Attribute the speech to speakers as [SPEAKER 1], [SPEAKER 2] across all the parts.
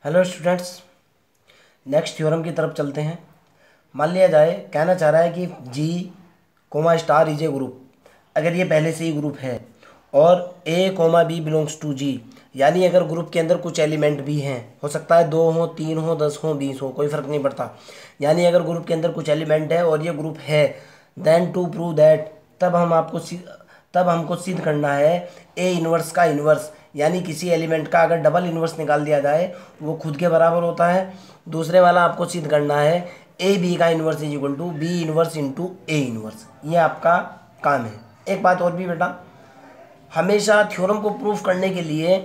[SPEAKER 1] Hello students, next theorem की तरफ चलते हैं। मान लिया जाए, कहना चाह रहा है कि G comma star is a group. अगर ये पहले से ही ग्रुप है और a comma b belongs to G, यानी अगर ग्रुप के अंदर कुछ एलिमेंट भी हैं, हो सकता है 2 हो, 3 हो, 10 हो, 20 हो, कोई फ़र्क नहीं पड़ता। यानी अगर ग्रुप के अंदर कुछ एलिमेंट है और ये ग्रुप है, देन टू प्रूव दैट, तब हमको सिद्ध करना है ए इन्वर्स का इन्वर्स, यानी किसी एलिमेंट का अगर डबल इन्वर्स निकाल दिया जाए वो खुद के बराबर होता है। दूसरे वाला आपको सिद्ध करना है ए बी का inverse is equal to B inverse into A inverse. ये आपका काम है। एक बात और भी बेटा, हमेशा थ्योरम को प्रूफ करने के लिए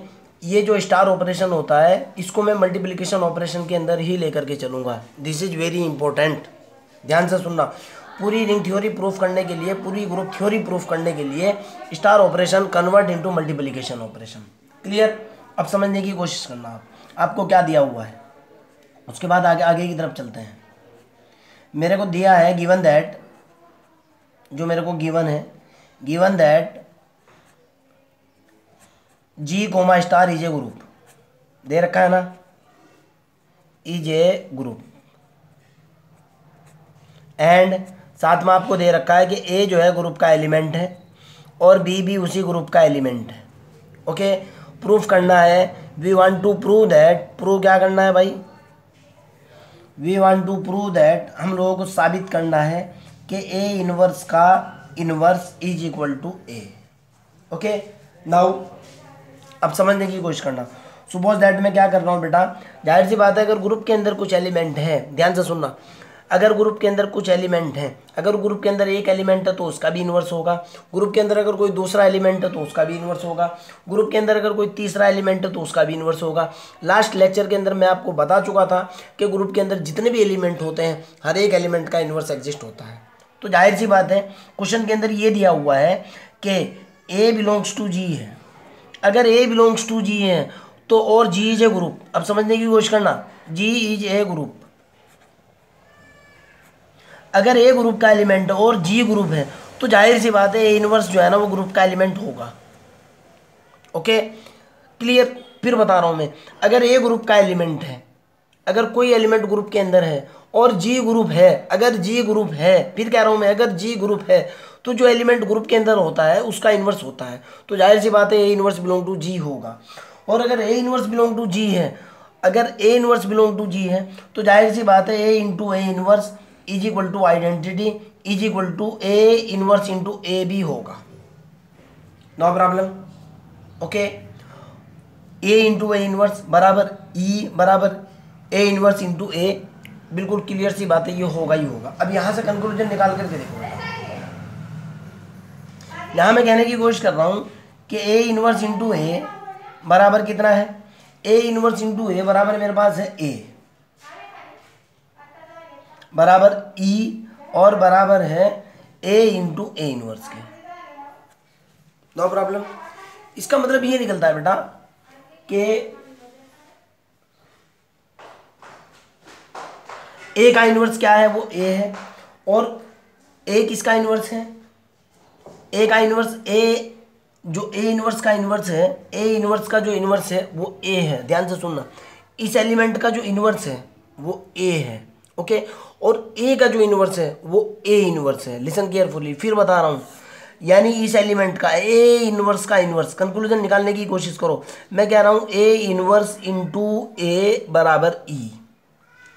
[SPEAKER 1] ये जो स्टार ऑपरेशन होता है इसको मैं मल्टीप्लिकेशन ऑपरेशन के अंदर ही लेकर के चलूँगा। दिस इज़ वेरी इंपॉर्टेंट, ध्यान से सुनना। पूरी रिंग थ्योरी प्रूफ करने के लिए, पूरी ग्रुप थ्योरी प्रूफ करने के लिए star operation convert into multiplication operation. Clear? अब समझने की कोशिश करना। आपको क्या दिया हुआ है, उसके बाद आगे की तरफ चलते हैं। मेरे को दिया है गिवन दैट, जो मेरे को गिवन है, given that G comma star is a group, दे रखा है ना, इज ए ग्रुप। एंड साथ में आपको दे रखा है कि ए जो है ग्रुप का एलिमेंट है और बी भी उसी ग्रुप का एलिमेंट है। ओके, प्रूफ करना है। We want to prove that, prove क्या करना है भाई, we want to prove that, हम लोगों को साबित करना है कि ए इनवर्स का inverse is equal to A. Okay, now अब समझने की कोशिश करना। सपोज दैट मैं क्या कर रहा हूँ बेटा, जाहिर सी बात है अगर ग्रुप के अंदर कुछ एलिमेंट है, ध्यान से सुनना, अगर ग्रुप के अंदर कुछ एलिमेंट हैं, अगर ग्रुप के अंदर एक एलिमेंट है तो उसका भी इन्वर्स होगा, ग्रुप के अंदर अगर कोई दूसरा एलिमेंट है तो उसका भी इन्वर्स होगा, ग्रुप के अंदर अगर कोई तीसरा एलिमेंट है तो उसका भी इन्वर्स होगा। लास्ट लेक्चर के अंदर मैं आपको बता चुका था कि ग्रुप के अंदर जितने भी एलिमेंट होते हैं हर एक एलिमेंट का इन्वर्स एग्जिस्ट होता है। तो जाहिर सी बात है क्वेश्चन के अंदर ये दिया हुआ है कि ए बिलोंग्स टू जी है। अगर ए बिलोंग्स टू जी है तो और जी इज ए ग्रुप। अब समझने की कोशिश करना, जी इज ए ग्रुप। अगर ए ग्रुप का एलिमेंट है और जी ग्रुप है तो जाहिर सी बात है ए इनवर्स जो है ना वो ग्रुप का एलिमेंट होगा। Okay, clear? फिर बता रहा हूं मैं, अगर ए ग्रुप का एलिमेंट है, अगर कोई एलिमेंट ग्रुप के अंदर है और जी ग्रुप है, अगर जी ग्रुप है, फिर कह रहा हूं मैं, अगर जी ग्रुप है तो जो एलिमेंट ग्रुप के अंदर होता है उसका इन्वर्स होता है। तो जाहिर सी बात है a inverse belong to G होगा। और अगर a inverse belong to G है, अगर a inverse belong to G है तो जाहिर सी बात है ए into A inverse is equal to identity is equal to a inverse into A b होगा। No problem. Okay, a into A inverse बराबर ई बराबर ए इनवर्स इंटू ए, बिल्कुल क्लियर सी बात है, ये होगा ही होगा। अब यहां से कंक्लूजन निकाल करके देखो। यहां मैं कहने की कोशिश कर रहा हूं कि ए इनवर्स इंटू ए बराबर कितना है, ए इनवर्स इंटू ए बराबर मेरे पास है ए बराबर ई और बराबर है ए इंटू ए इनवर्स के। No problem. इसका मतलब ये निकलता है बेटा कि ए का इनवर्स क्या है, वो ए है। और ए किसका इनवर्स है, ए का इनवर्स, ए जो ए इनवर्स का इनवर्स है, ए इनवर्स का जो इनवर्स है वो ए है। ध्यान से सुनना, इस एलिमेंट का जो इनवर्स है वो ए है। ओके, और ए का जो इनवर्स है वो ए इनवर्स है। लिसन केयरफुली, फिर बता रहा हूँ, यानी इस एलिमेंट का ए इनवर्स का इनवर्स, कंक्लूजन निकालने की कोशिश करो। मैं कह रहा हूँ ए इनवर्स इंटू ए बराबर ई।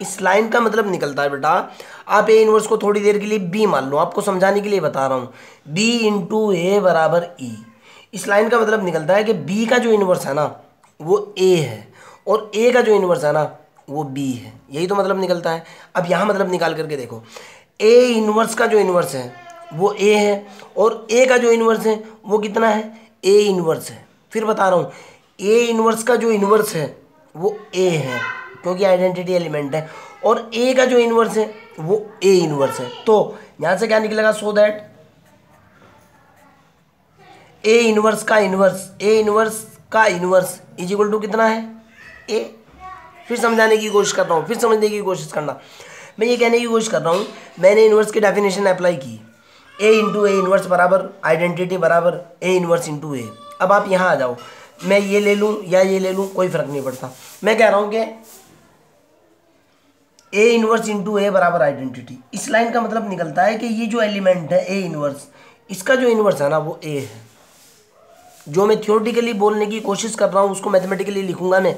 [SPEAKER 1] इस लाइन का मतलब निकलता है बेटा, आप ए इनवर्स को थोड़ी देर के लिए बी मान लो, आपको समझाने के लिए बता रहा हूँ, बी इंटू ए बराबर ई। इस लाइन का मतलब निकलता है कि बी का जो इनवर्स है ना वो ए है और ए का जो इनवर्स है ना वो बी है। यही तो मतलब निकलता है। अब यहाँ मतलब निकाल करके देखो, ए इनवर्स का जो इनवर्स है वो ए है और ए का जो इनवर्स है वो कितना है, ए इनवर्स है। फिर बता रहा हूँ, ए इनवर्स का जो इनवर्स है वो ए है क्योंकि आइडेंटिटी एलिमेंट है, और ए का जो इनवर्स है वो ए इनवर्स है। तो यहाँ से क्या निकलेगा, सो दैट ए इनवर्स का इनवर्स, ए इनवर्स का इनवर्स इज इक्वल टू कितना है, ए। फिर समझाने की कोशिश कर रहा हूँ, फिर समझने की कोशिश करना। मैं ये कहने की कोशिश कर रहा हूँ, मैंने इनवर्स की डेफिनेशन अप्लाई की, ए इंटू ए इनवर्स बराबर आइडेंटिटी बराबर ए इनवर्स इंटू ए। अब आप यहाँ आ जाओ, मैं ये ले लूँ या ये ले लूँ, कोई फर्क नहीं पड़ता। मैं कह रहा हूँ कि ए इनवर्स इंटू ए बराबर आइडेंटिटी। इस लाइन का मतलब निकलता है कि ये जो एलिमेंट है ए इनवर्स, इसका जो इनवर्स है ना वो ए है। जो मैं थ्योरेटिकली बोलने की कोशिश कर रहा हूँ उसको मैथमेटिकली लिखूंगा मैं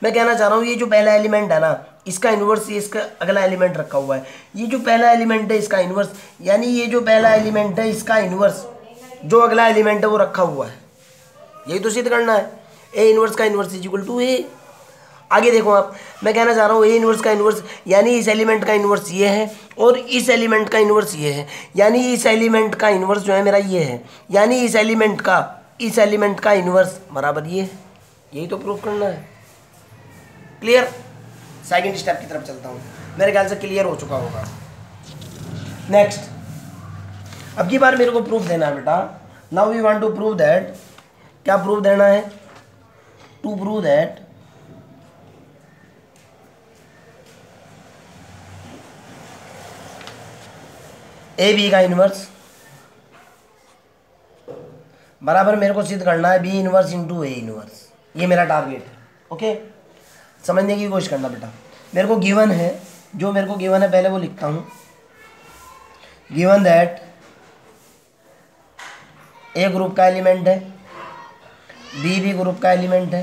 [SPEAKER 1] कहना चाह रहा हूँ ये जो पहला एलिमेंट है ना इसका इन्वर्स, ये इसका अगला एलिमेंट रखा हुआ है, ये जो पहला एलिमेंट है इसका इन्वर्स, यानी ये जो पहला एलिमेंट है इसका इन्वर्स जो अगला एलिमेंट है वो रखा हुआ है। यही तो सिद्ध करना है। ए इन्वर्स का इन्वर्स इज इक्वल टू ए। आगे देखो आप, मैं कहना चाह रहा हूँ ए इन्वर्स का इन्वर्स यानी इस एलिमेंट का इन्वर्स ये है और इस एलिमेंट का इन्वर्स ये है, यानी इस एलिमेंट का इन्वर्स जो है मेरा ये है, यानी इस एलिमेंट का इन्वर्स बराबर ये है। यही तो प्रूफ करना है। क्लियर? सेकंड स्टेप की तरफ चलता हूँ, मेरे ख्याल से क्लियर हो चुका होगा। नेक्स्ट, अब की बार मेरे को प्रूफ देना है बेटा। Now we want to prove that, क्या प्रूफ देना है? To prove that A B का इन्वर्स बराबर मेरे को सिद्ध करना है बी इनवर्स इंटू ए इनवर्स। ये मेरा टारगेट है। ओके, समझने की कोशिश करना बेटा। मेरे को गिवन है, जो मेरे को गिवन है पहले वो लिखता हूँ। गिवन दैट ए ग्रुप का एलिमेंट है, बी भी ग्रुप का एलिमेंट है।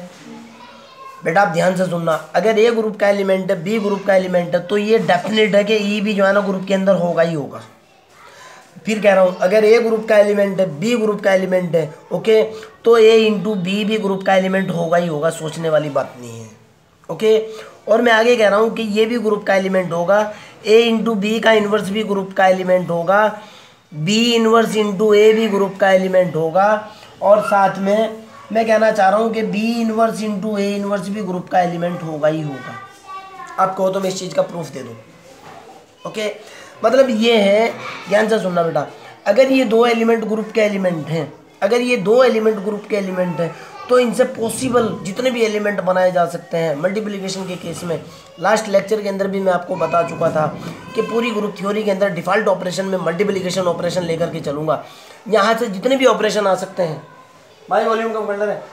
[SPEAKER 1] बेटा आप ध्यान से सुनना, अगर ए ग्रुप का एलिमेंट है, बी ग्रुप का एलिमेंट है, तो ये डेफिनेट है कि ई भी जो है ना ग्रुप के अंदर होगा ही होगा। फिर कह रहा हूँ, अगर ए ग्रुप का एलिमेंट है, बी ग्रुप का एलिमेंट है, ओके, तो ए इंटू बी भी ग्रुप का एलिमेंट होगा ही होगा, सोचने वाली बात नहीं है। ओके, और मैं आगे कह रहा हूँ कि ये भी ग्रुप का एलिमेंट होगा, ए इंटू बी का इन्वर्स भी ग्रुप का एलिमेंट होगा, बी इन्वर्स इंटू ए भी ग्रुप का एलिमेंट होगा, और साथ में मैं कहना चाह रहा हूँ कि B inverse into A inverse भी ग्रुप का एलिमेंट होगा ही होगा। आप कहो तो मैं इस चीज़ का प्रूफ दे दूँ। ओके, मतलब ये है, ध्यान से सुनना बेटा, अगर ये दो एलिमेंट ग्रुप के एलिमेंट हैं, अगर ये दो एलिमेंट ग्रुप के एलिमेंट हैं, तो इनसे पॉसिबल जितने भी एलिमेंट बनाए जा सकते हैं। मल्टीप्लिकेशन के केस में लास्ट लेक्चर के अंदर भी मैं आपको बता चुका था कि पूरी ग्रुप थ्योरी के अंदर डिफ़ॉल्ट ऑपरेशन में मल्टीप्लिकेशन ऑपरेशन लेकर के चलूँगा। यहाँ से जितने भी ऑपरेशन आ सकते हैं, भाई वॉल्यूम कम कर रहे हैं,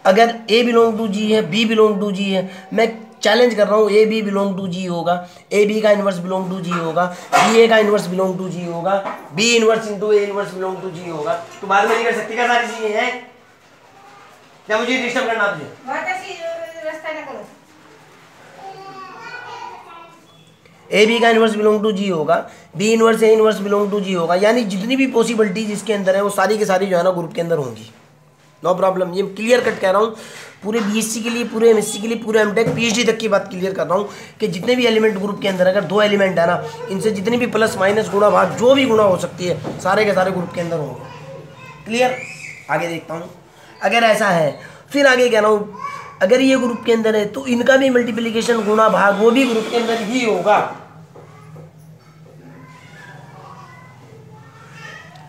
[SPEAKER 1] अगर ए बिलोंग टू जी है, बी बिलोंग टू जी है, मैं चैलेंज कर रहा हूँ a b belong to G होगा, ए बी का इन्वर्स बिलोंग टू जी होगा, बी ए का इन्वर्स बिलोंग टू जी होगा, b inverse into A inverse belong to G होगा। तो बाद में नहीं कर सकती क्या सारी चीजें हैं? क्या मुझे डिस्टर्ब करना तुझे? ए बी का इन्वर्स बिलोंग टू जी होगा, b inverse a inverse belong to G होगा, यानी जितनी भी पॉसिबिलिटीज इसके अंदर है वो सारी की सारी जो है ना ग्रुप के अंदर होंगी। नो प्रॉब्लम, ये क्लियर कट कह रहा हूँ। पूरे बीएससी के लिए, पूरे एमएससी के लिए, पूरे एमटेक पीएचडी तक की बात क्लियर कर रहा हूँ कि जितने भी एलिमेंट ग्रुप के अंदर, अगर दो एलिमेंट है ना, इनसे जितनी भी प्लस माइनस गुणा भाग जो भी गुणा हो सकती है, सारे के सारे ग्रुप के अंदर होंगे। क्लियर? आगे देखता हूँ, अगर ऐसा है फिर आगे कह रहा हूँ, अगर ये ग्रुप के अंदर है तो इनका भी मल्टीप्लिकेशन गुणा भाग वो भी ग्रुप के अंदर ही होगा।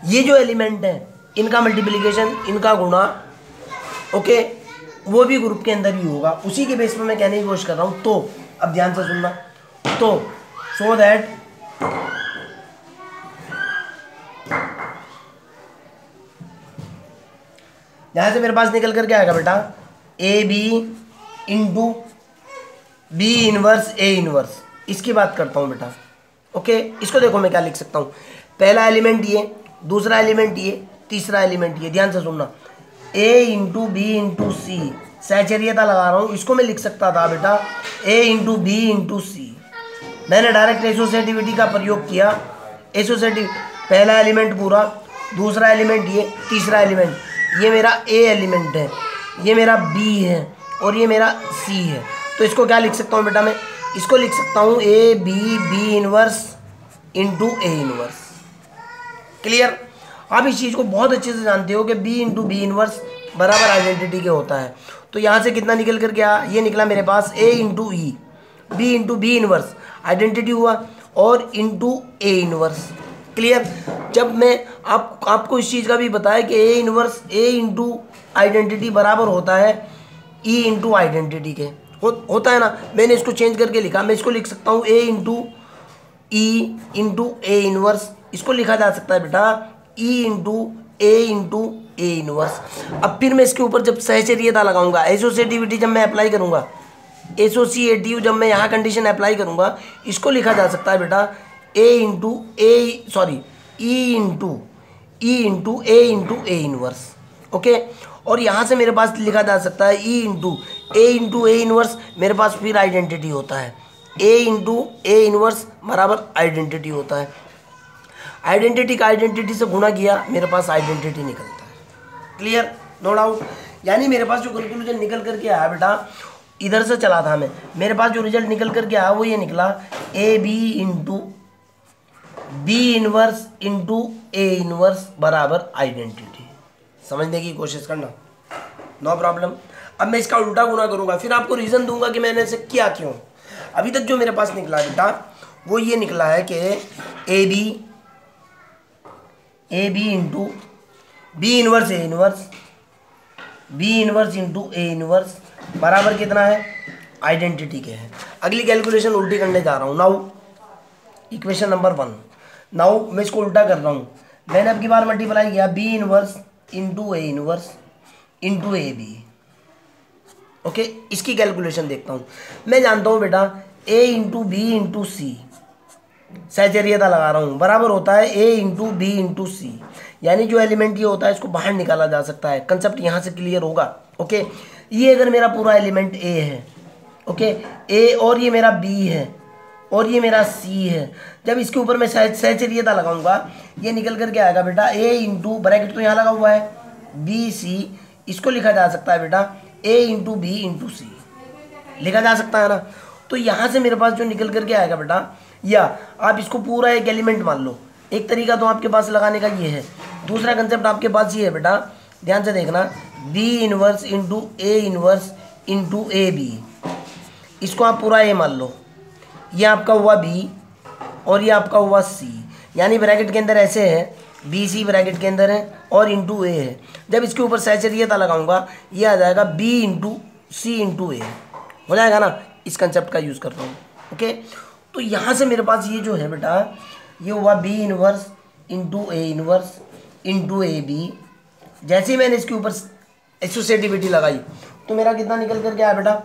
[SPEAKER 1] ये जो एलिमेंट है इनका मल्टीप्लिकेशन, इनका गुणा, ओके, वो भी ग्रुप के अंदर ही होगा। उसी के बेस पे मैं कहने की कोशिश कर रहा हूँ। तो अब ध्यान से सुनना, तो सो दैट यहां से मेरे पास निकल कर क्या आएगा बेटा, A B into B inverse A inverse. इसकी बात करता हूँ बेटा। ओके, इसको देखो मैं क्या लिख सकता हूँ, पहला एलिमेंट ये, दूसरा एलिमेंट ये, तीसरा एलिमेंट ये। ध्यान से सुनना, a इंटू बी इंटू सी, सैचरियता लगा रहा हूँ, इसको मैं लिख सकता था बेटा a इंटू बी इंटू सी। मैंने डायरेक्ट एसोसिएटिविटी का प्रयोग किया। एसोसिएटिव, पहला एलिमेंट पूरा, दूसरा एलिमेंट ये, तीसरा एलिमेंट ये मेरा a एलिमेंट है, ये मेरा b है और ये मेरा c है। तो इसको क्या लिख सकता हूँ बेटा मैं, इसको लिख सकता हूँ a b inverse into A inverse. Clear? आप इस चीज़ को बहुत अच्छे से जानते हो कि b इंटू बी इनवर्स बराबर आइडेंटिटी के होता है। तो यहाँ से कितना निकल कर गया, ये निकला मेरे पास a into E, B into B inverse identity हुआ, और इंटू ए इनवर्स। क्लियर? जब मैं आपको इस चीज़ का भी बताया कि A inverse A into identity बराबर होता है ई इंटू आइडेंटिटी के, होता है ना। मैंने इसको चेंज करके लिखा, मैं इसको लिख सकता हूँ a into e into A inverse. इसको लिखा जा सकता है बेटा ई इंटू ए इंटू ए इनवर्स। अब फिर मैं इसके ऊपर जब सहचर्यता लगाऊंगा, एसोसिएटिविटी जब मैं अप्लाई करूंगा, एसोसिएटिव जब मैं यहाँ कंडीशन अप्लाई करूंगा, इसको लिखा जा सकता है बेटा A into A inverse. Okay, और यहाँ से मेरे पास लिखा जा सकता है ई इंटू ए इनवर्स। मेरे पास फिर आइडेंटिटी होता है ए इंटू ए इनवर्स बराबर आइडेंटिटी होता है। आइडेंटिटी का आइडेंटिटी से गुणा किया, मेरे पास आइडेंटिटी निकलता है। Clear, no doubt. यानी मेरे पास जो कंक्लूजन निकल करके आया बेटा, इधर से चला था मैं, मेरे पास जो रिजल्ट निकल करके आया वो ये निकला A B into B inverse into A inverse बराबर आइडेंटिटी। समझने की कोशिश करना, नो प्रॉब्लम। अब मैं इसका उल्टा गुना करूंगा, फिर आपको रीज़न दूंगा कि मैंने इसे किया क्यों। अभी तक जो मेरे पास निकला बेटा वो ये निकला है कि A B into B inverse into A inverse बराबर कितना है, आइडेंटिटी के है। अगली कैलकुलेशन उल्टी करने जा रहा हूँ। नाउ इक्वेशन नंबर 1, नाउ मैं इसको उल्टा कर रहा हूँ। मैंने अब की बार मल्टीप्लाई किया बी इनवर्स इंटू ए इनवर्स इंटू ए बी। ओके, इसकी कैलकुलेशन देखता हूँ। मैं जानता हूँ बेटा A into B into C, सहचर्यता लगा रहा हूँ, बराबर होता है ए इंटू बी इंटू सी। यानी जो एलिमेंट ये होता है इसको बाहर निकाला जा सकता है। कंसेप्ट यहाँ से क्लियर होगा। ओके, ये अगर मेरा पूरा एलिमेंट ए है, ओके, ए और ये मेरा बी है और ये मेरा सी है, जब इसके ऊपर मैं सहचर्यता लगाऊंगा ये निकल करके आएगा बेटा ए इंटू, ब्रैकेट तो यहाँ लगा हुआ है, बी सी। इसको लिखा जा सकता है बेटा ए इंटू बी इंटू सी, लिखा जा सकता है ना। तो यहाँ से मेरे पास जो निकल करके आएगा बेटा, या आप इसको पूरा एक एलिमेंट मान लो। एक तरीका तो आपके पास लगाने का ये है, दूसरा कंसेप्ट आपके पास ये है बेटा, ध्यान से देखना, बी इनवर्स इंटू ए इनवर्स इंटू ए बी। इसको आप पूरा ए मान लो, ये आपका हुआ बी और ये आपका हुआ सी। यानी ब्रैकेट के अंदर ऐसे है, बी सी ब्रैकेट के अंदर है और इंटू ए है। जब इसके ऊपर सहचर्यता लगाऊंगा ये आ जाएगा बी इंटू सी इंटू ए, हो जाएगा ना। इस कंसेप्ट का यूज़ कर रहा हूँ। ओके, तो यहाँ से मेरे पास ये जो है बेटा, ये हुआ बी इनवर्स इंटू ए इनवर्स इंटू ए बी। जैसे ही मैंने इसके ऊपर एसोसिएटिविटी लगाई तो मेरा कितना निकल कर गया बेटा,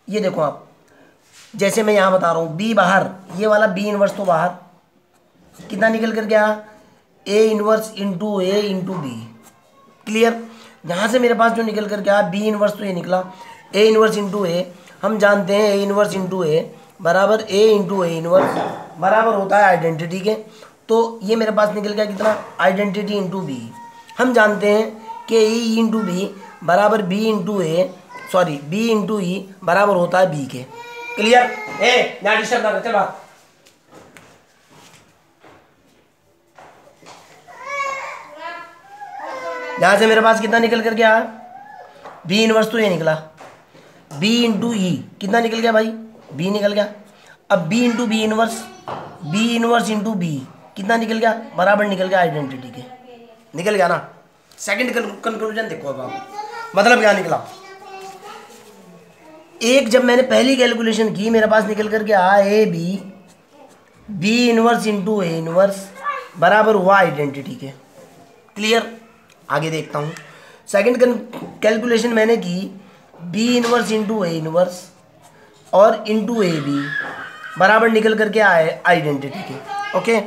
[SPEAKER 1] ये देखो आप, जैसे मैं यहाँ बता रहा हूँ, बी बाहर, ये वाला बी इनवर्स तो बाहर, कितना निकल कर गया A inverse into A into B. Clear, यहाँ से मेरे पास जो निकल कर गया बी इनवर्स तो ये निकला, ए इनवर्स इंटू ए, हम जानते हैं ए इनवर्स इंटू ए बराबर ए इंटू ए इनवर्स बराबर होता है आइडेंटिटी के। तो ये मेरे पास निकल गया कितना, आइडेंटिटी इंटू बी। हम जानते हैं कि ई इंटू बी बराबर बी इंटू ए, सॉरी बी इंटू ई बराबर होता है बी के। क्लियर, ए ना डिस्टर्ब ना कर, चल बात। यहाँ से मेरे पास कितना निकल कर गया, बी इनवर्स तो ये निकला, बी इंटू ई कितना निकल गया भाई, बी निकल गया। अब B into B inverse into B कितना निकल गया, बराबर निकल गया आइडेंटिटी के, निकल गया ना। सेकंड कंक्लूजन देखो अब आप, मतलब क्या निकला, एक जब मैंने पहली कैलकुलेशन की मेरे पास निकल कर गया A B inverse into A inverse बराबर हुआ आइडेंटिटी के। क्लियर, आगे देखता हूँ। सेकंड कैलकुलेशन मैंने की बी इनवर्स इंटू ए इनवर्स और इंटू ए बी बराबर निकल करके आए आइडेंटिटी के। ओके,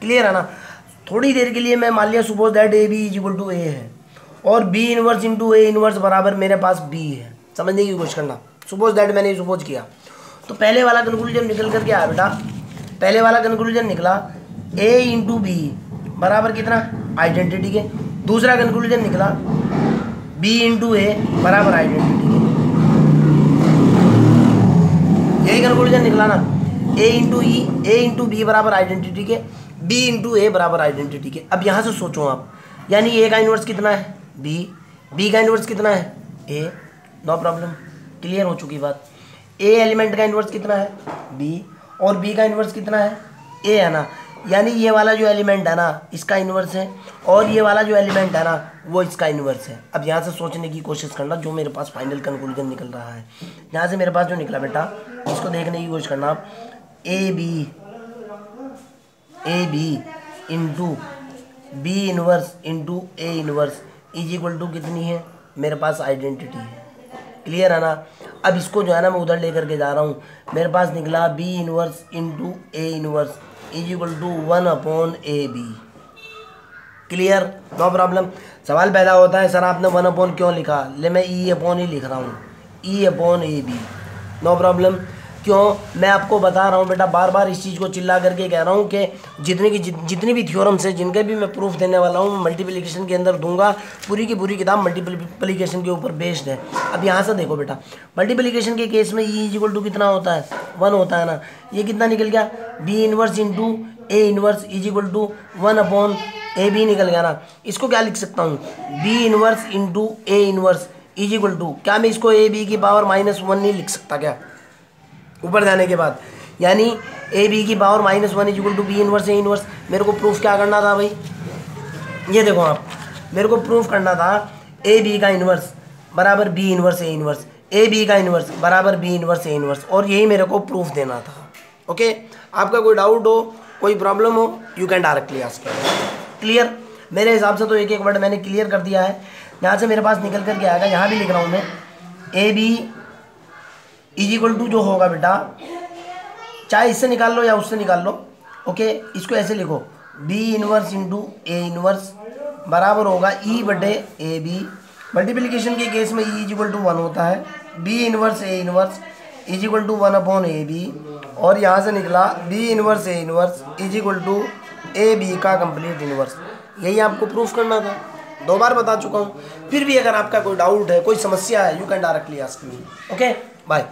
[SPEAKER 1] क्लियर है ना। थोड़ी देर के लिए मैं मान लिया suppose that A b is equal to a है और बी इनवर्स इंटू ए इनवर्स बराबर मेरे पास बी है। समझने की कोशिश करना, सपोज दैट मैंने सपोज किया तो पहले वाला कंक्लूजन निकल करके आया बेटा, पहले वाला कंक्लूजन निकला ए इंटू बी बराबर कितना, आइडेंटिटी के। दूसरा कंक्लूजन निकला बी इंटू ए बराबर आइडेंटिटी के। यही कंक्लूजन निकला ना, ए इंटू बी बराबर आइडेंटिटी के, बी इंटू ए बराबर आइडेंटिटी के। अब यहाँ से सोचो आप, यानी ए का इन्वर्स कितना है, बी का इन्वर्स कितना है, ए, नो प्रॉब्लम, क्लियर हो चुकी बात। ए एलिमेंट का इन्वर्स कितना है, बी, और बी का इन्वर्स कितना है, ए है ना। यानी ये वाला जो एलिमेंट है ना इसका इन्वर्स है और ये वाला जो एलिमेंट है ना वो इसका इन्वर्स है। अब यहाँ से सोचने की कोशिश करना जो मेरे पास फाइनल कंक्लूजन निकल रहा है। यहाँ से मेरे पास जो निकला बेटा इसको देखने की कोशिश करना आप, A B into B inverse into A inverse is equal to कितनी है, मेरे पास आइडेंटिटी है। क्लियर है ना। अब इसको जो है ना मैं उधर लेकर के जा रहा हूँ, मेरे पास निकला B inverse into A inverse is equal to 1/AB। Clear, no problem. सवाल पैदा होता है सर आपने 1/ क्यों लिखा, ले मैं E/E लिख रहा हूँ, E/AB। No problem. क्यों, मैं आपको बता रहा हूँ बेटा, बार बार इस चीज़ को चिल्ला करके कह रहा हूँ कि जितनी भी थ्योरम्स है, जिनके भी मैं प्रूफ देने वाला हूँ, मल्टीप्लिकेशन के अंदर दूंगा। पूरी की पूरी किताब मल्टीप्लिकेशन के ऊपर बेस्ड है। अब यहाँ से देखो बेटा, मल्टीप्लिकेशन के केस में ई इज इक्वल टू कितना होता है, 1 होता है ना। ये कितना निकल गया, B inverse into A inverse is equal to 1/AB निकल गया ना। इसको क्या लिख सकता हूँ, B inverse into A inverse is equal to, क्या मैं इसको AB की पावर -1 नहीं लिख सकता क्या ऊपर जाने के बाद, यानी AB की power -1 is equal to B inverse A inverse. मेरे को प्रूफ क्या करना था भाई, ये देखो आप, मेरे को प्रूफ करना था AB का इनवर्स बराबर B inverse A inverse, AB का इनवर्स बराबर बी इनवर्स ए इनवर्स, और यही मेरे को प्रूफ देना था। ओके, आपका कोई डाउट हो, कोई प्रॉब्लम हो, you can directly ask. Clear, मेरे हिसाब से तो एक एक वर्ड मैंने क्लियर कर दिया है। यहाँ से मेरे पास निकल कर के आएगा, यहाँ भी लिख रहा हूँ मैं, AB इज इक्वल टू जो होगा बेटा, चाहे इससे निकाल लो या उससे निकाल लो। ओके, इसको ऐसे लिखो, बी इनवर्स इंटू ए इनवर्स बराबर होगा E/AB। मल्टीप्लिकेशन के केस में E इज इक्वल टू 1 होता है, B inverse A inverse is equal to 1/AB, और यहाँ से निकला B inverse A inverse is equal to AB का कंप्लीट इनवर्स। यही आपको प्रूफ करना था, 2 बार बता चुका हूँ। फिर भी अगर आपका कोई डाउट है, कोई समस्या है, you can directly ask me. Okay, bye.